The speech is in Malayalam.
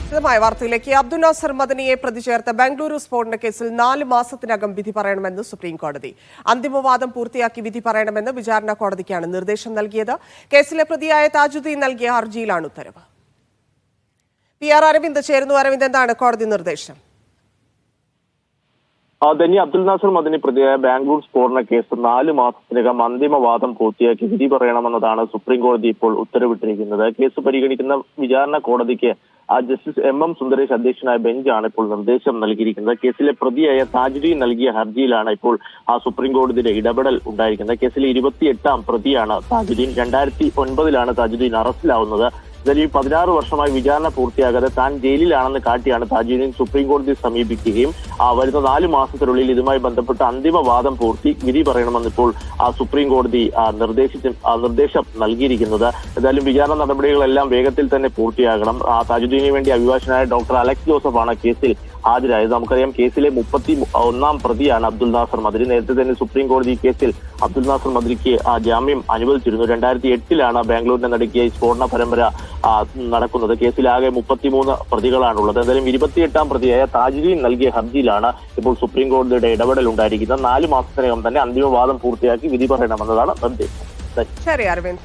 വിശദമായ വാർത്തയിലേക്ക്. അബ്ദുൽ നാസർ മദനിയെ പ്രതി ചേർത്ത ബാംഗ്ലൂരു സ്ഫോടന കേസിൽ 4 മാസത്തിനകം വിധി പറയണമെന്ന് സുപ്രീം കോടതി. അന്തിമവാദം പൂർത്തിയാക്കി വിധി പറയണമെന്ന് വിചാരണ കോടതിക്കാണ് നിർദ്ദേശം നൽകിയത്. കേസിലെ പ്രതിയായ താജുദ്ദീൻ നൽകിയ ഹർജിയിലാണ് ഉത്തരവ്. PR അരവിന്ദ് ചേരുന്നു. അരവിന്ദ്, എന്താണ് കോടതി നിർദ്ദേശം? ധന്യ, അബ്ദുൽ നാസർ മദനി പ്രതിയായ ബാംഗ്ലൂർ സ്ഫോടന കേസ് 4 മാസത്തിനകം അന്തിമവാദം പൂർത്തിയാക്കി വിധി പറയണമെന്നതാണ് സുപ്രീം കോടതി ഇപ്പോൾ ഉത്തരവിട്ടിരിക്കുന്നത്. കേസ് പരിഗണിക്കുന്ന വിചാരണ കോടതിക്ക് ജസ്റ്റിസ് MM സുന്ദരേഷ് അധ്യക്ഷനായ ബെഞ്ചാണ് ഇപ്പോൾ നിർദ്ദേശം നൽകിയിരിക്കുന്നത്. കേസിലെ പ്രതിയായ താജുദ്ദീൻ നൽകിയ ഹർജിയിലാണ് ഇപ്പോൾ സുപ്രീം കോടതിയുടെ ഇടപെടൽ ഉണ്ടായിരിക്കുന്നത്. കേസിലെ 28ാം പ്രതിയാണ് താജുദ്ദീൻ. 2009 താജുദ്ദീൻ അറസ്റ്റിലാവുന്നത്. ഇതിൽ 16 വർഷമായി വിചാരണ പൂർത്തിയാകാതെ താൻ ജയിലിലാണെന്ന് കാട്ടിയാണ് താജുദ്ദീൻ സുപ്രീം കോടതിയെ സമീപിക്കുകയും വരുന്ന 4 മാസത്തിനുള്ളിൽ ഇതുമായി ബന്ധപ്പെട്ട അന്തിമവാദം പൂർത്തി വിധി പറയണമെന്ന് ഇപ്പോൾ സുപ്രീം കോടതി നിർദ്ദേശം നൽകിയിരിക്കുന്നത്. എന്തായാലും വിചാരണ നടപടികളെല്ലാം വേഗത്തിൽ തന്നെ പൂർത്തിയാകണം. താജുദ്ദീനു വേണ്ടി അഭിഭാഷകനായ ഡോക്ടർ അലക്സ് ജോസഫാണ് കേസിൽ ഹാജരായത്. നമുക്കറിയാം, കേസിലെ 31ാം പ്രതിയാണ് അബ്ദുൽ നാസർ മദനി. നേരത്തെ തന്നെ സുപ്രീം കോടതി കേസിൽ അബ്ദുൽ നാസർ മദനിക്ക് ജാമ്യം അനുവദിച്ചിരുന്നു. 2008 ബാംഗ്ലൂരിനെ നടുക്കിയ സ്ഫോടന പരമ്പര നടക്കുന്നത്. കേസിലാകെ 33 പ്രതികളാണുള്ളത്. എന്തായാലും 28ാം പ്രതിയായ താജുദ്ദീൻ നൽകിയ ഹർജിയിലാണ് ഇപ്പോൾ സുപ്രീം കോടതിയുടെ ഇടപെടൽ ഉണ്ടായിരിക്കുന്നത്. 4 മാസത്തിനകം തന്നെ അന്തിമവാദം പൂർത്തിയാക്കി വിധി പറയണമെന്നതാണ് നിർദ്ദേശം. ശരി അരവിന്ദ്.